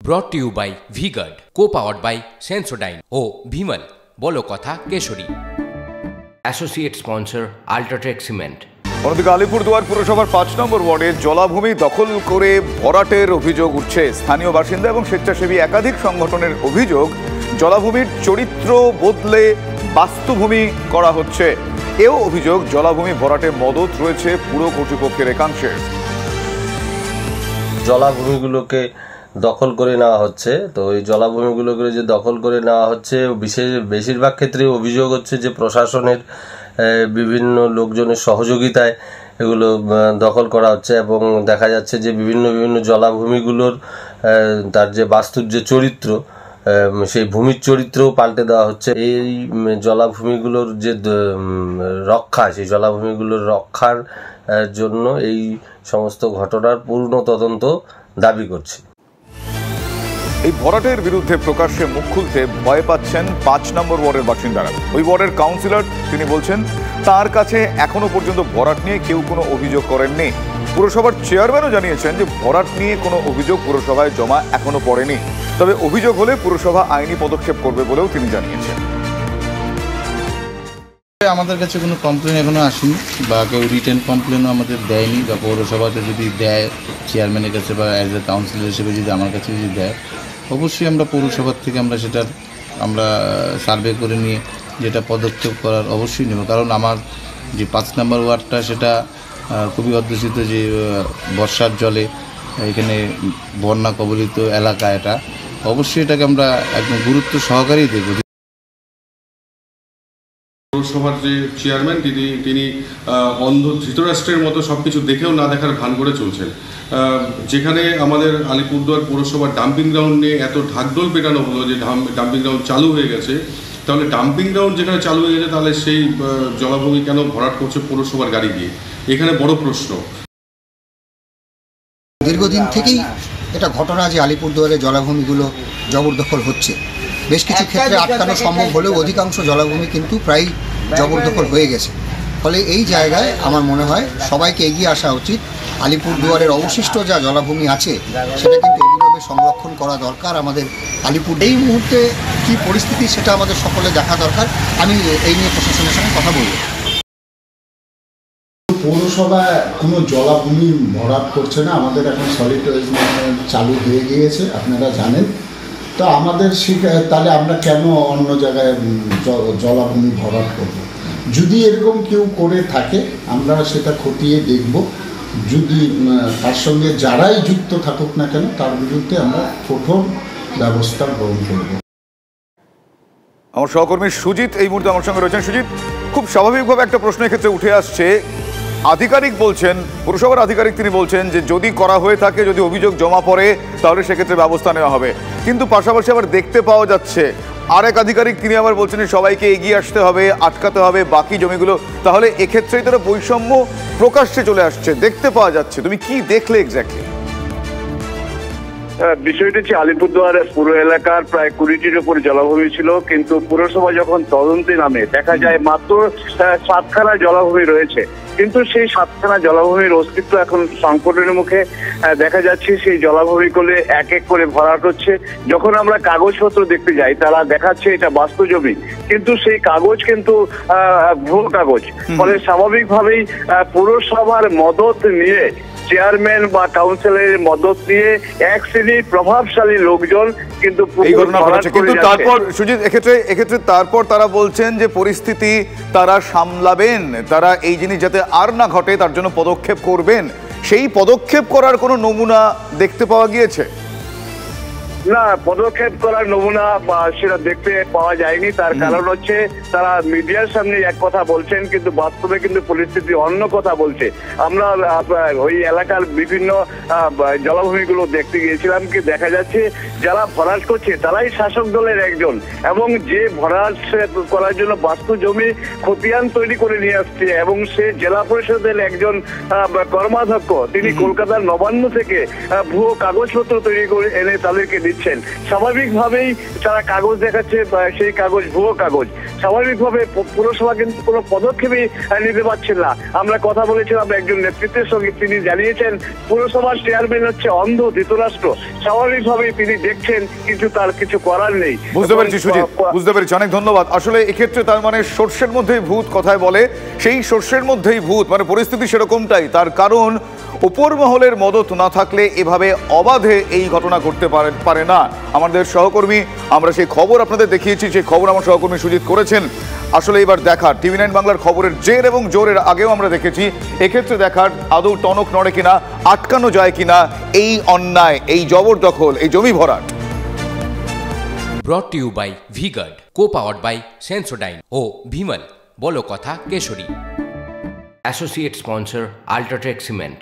ব্রট to you by V Guard, co-powered by Sensodyne ও ভিমল বলো কথা কেশরী। Associate sponsor UltraTech cement. অন্যদিকে আলিপুরদুয়ার পুরসভার 5 নম্বর ওয়ার্ডে জলাভূমি দখল করে ভরাটের অভিযোগ উঠছে। স্থানীয় বাসিন্দা এবং স্বেচ্ছাসেবী একাধিক সংগঠনের অভিযোগ, জলাভূমির চরিত্র বদলে বাস্তুভূমি করা হচ্ছে। এও অভিযোগ, জলাভূমি ভরাটে মদত রয়েছে পুর কর্তৃপক্ষের একাংশের। জলাভূমিগুলোকে দখল করে নেওয়া হচ্ছে। তো এই জলাভূমিগুলোকে যে দখল করে নেওয়া হচ্ছে, বেশিরভাগ ক্ষেত্রে অভিযোগ হচ্ছে যে প্রশাসনের বিভিন্ন লোকজনের সহযোগিতায় এগুলো দখল করা হচ্ছে এবং দেখা যাচ্ছে যে বিভিন্ন জলাভূমিগুলোর তার যে বাস্তুর যে চরিত্র, সেই ভূমির চরিত্রও পাল্টে দেওয়া হচ্ছে। এই জলাভূমিগুলোর যে রক্ষা, সেই জলাভূমিগুলোর রক্ষার জন্য এই সমস্ত ঘটনার পূর্ণ তদন্ত দাবি করছে। এই ভরাটের বিরুদ্ধে প্রকাশ্যে মুখ খুলতে ভয় পাচ্ছেন 5 নম্বর ওয়ার্ডের বাসিন্দারা। ওই ওয়ার্ডের কাউন্সিলর তিনি বলছেন, তার কাছে এখনো পর্যন্ত ভরাট নিয়ে কেউ কোনো অভিযোগ করেননি। পুরসভার চেয়ারম্যানও জানিয়েছেন যে ভরাট নিয়ে কোনো অভিযোগ পুরসভায় জমা এখনো পড়েনি, তবে অভিযোগ হলে পুরসভা আইনি পদক্ষেপ করবে বলেও তিনি জানিয়েছেন। আমাদের কাছে কোনো কমপ্লেন এখনো আসেনি বা কেউ রিটেন কমপ্লেনও আমাদের দেয়নি, বা পৌরসভাতে যদি দেয় চেয়ারম্যানের কাছে বা অ্যাজ এ কাউন্সিলর হিসেবে যদি আমার কাছে যদি দেয়, অবশ্যই আমরা পৌরসভার থেকে আমরা সার্ভে করে নিয়ে যেটা পদক্ষেপ করার অবশ্যই নেব। কারণ আমার যে 5 নম্বর ওয়ার্ডটা সেটা খুবই অধ্যুষিত, যে বর্ষার জলে এখানে বন্যা কবলিত এলাকা, এটা অবশ্যই এটাকে আমরা একদম গুরুত্ব সহকারেই দেখব। পৌরসভার যে চেয়ারম্যান তিনি অন্ধ ধৃতরাষ্ট্রের মতো সব কিছু দেখেও না দেখার ভান করে চলছেন। যেখানে আমাদের আলিপুরদুয়ার পৌরসভার ডাম্পিং গ্রাউন্ড নিয়ে এত ঢাকঢোল পেটানো হলো যে ডাম্পিং গ্রাউন্ড চালু হয়ে গেছে, তাহলে ডাম্পিং গ্রাউন্ড যেখানে চালু হয়ে গেছে তাহলে সেই জলাভূমি কেন ভরাট করছে পৌরসভার গাড়ি দিয়ে? এখানে বড় প্রশ্ন। দীর্ঘদিন থেকেই এটা ঘটনা যে আলিপুরদুয়ারে জলাভূমিগুলো জবরদখল হচ্ছে। বেশ কিছু ক্ষেত্রে আটকানো সম্ভব হলেও অধিকাংশ জলাভূমি কিন্তু প্রায় জবরদখল হয়ে গেছে। ফলে এই জায়গায় আমার মনে হয় সবাইকে এগিয়ে আসা উচিত। আলিপুরদুয়ারের অবশিষ্ট যা জলাভূমি আছে সেটা কিন্তু অবিলম্বে সংরক্ষণ করা দরকার। আমাদের আলিপুর এই মুহূর্তে কী পরিস্থিতি সেটা আমাদের সকলে দেখা দরকার। আমি এই নিয়ে প্রশাসনের সঙ্গে কথা বলব। পৌরসভা কোনো জলাভূমি ভরাট করছে না। আমাদের এখন সলিড ওয়েস্ট ম্যানেজমেন্ট চালু হয়ে গিয়েছে, আপনারা জানেন। তো আমাদের তাহলে আমরা কেন অন্য জায়গায় জলাভূমি ভরাট করব? যদি এরকম কেউ করে থাকে আমরা সেটা খতিয়ে দেখব। যদি তার সঙ্গে যারাই যুক্ত থাকুক না কেন তার বিরুদ্ধে আমরা কঠোর ব্যবস্থা গ্রহণ করব। আমার সহকর্মী সুজিত এই মুহূর্তে আমার সঙ্গে রয়েছেন। সুজিত, খুব স্বাভাবিকভাবে একটা প্রশ্নের ক্ষেত্রে উঠে আসছে, আধিকারিক বলছেন, পুরসভার আধিকারিক তিনি বলছেন যে যদি করা হয়ে থাকে, যদি অভিযোগ জমা পড়ে তাহলে সেক্ষেত্রে ব্যবস্থা নেওয়া হবে। কিন্তু পাশাপাশি আবার দেখতে পাওয়া যাচ্ছে আরেক আধিকারিক তিনি আবার বলছেন সবাইকে এগিয়ে আসতে হবে, আটকাতে হবে বাকি জমিগুলো। তাহলে এক্ষেত্রেই তারা বৈষম্য প্রকাশ্যে চলে আসছে, দেখতে পাওয়া যাচ্ছে। তুমি কি দেখলে এক্স্যাক্টলি? বিষয়টি হচ্ছে আলিপুরদুয়ারের পুরো এলাকার প্রায় 20টির উপর জলাভূমি ছিল, কিন্তু পুরসভা যখন তদন্তে নামে দেখা যায় মাত্র 7খানা জলাভূমি রয়েছে। কিন্তু সেই 7খানা জলাভূমির অস্তিত্ব এখন সংকটের মুখে। দেখা যাচ্ছে সেই জলাভূমিগুলো এক এক করে ভরাট হচ্ছে। যখন আমরা কাগজপত্র দেখতে যাই তারা দেখাচ্ছে এটা বাস্তু জমি, কিন্তু সেই কাগজ কিন্তু ভুয়ো কাগজ। ফলে স্বাভাবিকভাবেই পুরসভার মদত নিয়ে, চেয়ারম্যান বা কাউন্সিলরের মদত নিয়ে এক শ্রেণীর প্রভাবশালী লোকজন কিন্তু এই ঘটনা ঘটেছে। কিন্তু তারপর সুজিত, এক্ষেত্রে তারপর তারা বলছেন যে পরিস্থিতি তারা সামলাবেন, তারা এই জিনিস যাতে আর না ঘটে তার জন্য পদক্ষেপ করবেন। সেই পদক্ষেপ করার কোনো নমুনা দেখতে পাওয়া গিয়েছে? না, পদক্ষেপ করার নমুনা বা সেটা দেখতে পাওয়া যায়নি। তার কারণ হচ্ছে তারা মিডিয়ার সামনে এক কথা বলছেন, কিন্তু বাস্তবে কিন্তু পরিস্থিতি অন্য কথা বলছে। আমরা ওই এলাকার বিভিন্ন জলাভূমিগুলো দেখতে গিয়েছিলাম, কি দেখা যাচ্ছে যারা ভরাট করছে তারাই শাসক দলের একজন, এবং যে ভরাট করার জন্য বাস্তু জমি খতিয়ান তৈরি করে নিয়ে আসছে, এবং সে জেলা পরিষদের একজন কর্মাধ্যক্ষ, তিনি কলকাতার নবান্ন থেকে ভুয়ো কাগজপত্র তৈরি করে এনে তাদেরকে দিচ্ছেন। স্বাভাবিকভাবেই তারা কাগজ দেখাচ্ছে, সেই কাগজ ভুয়ো কাগজ। স্বাভাবিকভাবে পুরসভা কিন্তু কোনো পদক্ষেপই নিতে পারছেন না। আমরা কথা বলেছিলাম একজন নেতৃত্বের সঙ্গে, তিনি জানিয়েছেন পুরসভার চেয়ারম্যান হচ্ছে অন্ধ ধৃতরাষ্ট্র। স্বাভাবিকভাবেই তিনি দেখছেন, কিন্তু তার কিছু করার নেই। বুঝতে পেরেছি সুজিত, বুঝতে পেরেছি, অনেক ধন্যবাদ। আসলে এক্ষেত্রে তার মানে সর্ষের মধ্যেই ভূত কথায় বলে, সেই সর্ষের মধ্যেই ভূত, মানে পরিস্থিতি সেরকমটাই। তার কারণ উপর মহলের মদত না থাকলে এভাবে অবাধে এই ঘটনা ঘটতে পারে না। আমাদের সহকর্মী, আমরা সেই খবর আপনাদের দেখিয়েছি, সেই খবর আমার সহকর্মী সুজিত করেছেন। আসলে এবার দেখার টিভি9 বাংলার খবরের জের এবং জোরের আগেও আমরা দেখেছি, এক্ষেত্রে দেখার আদৌ টনক নড়ে কিনা, আটকানো যায় কিনা এই অন্যায়, এই জবরদখল, এই জমি ভরাট। Brought you by V Guard, co-powered by Sensodyne ও ভিমল বলো কথা কেশরী। Associate sponsor UltraTech cement.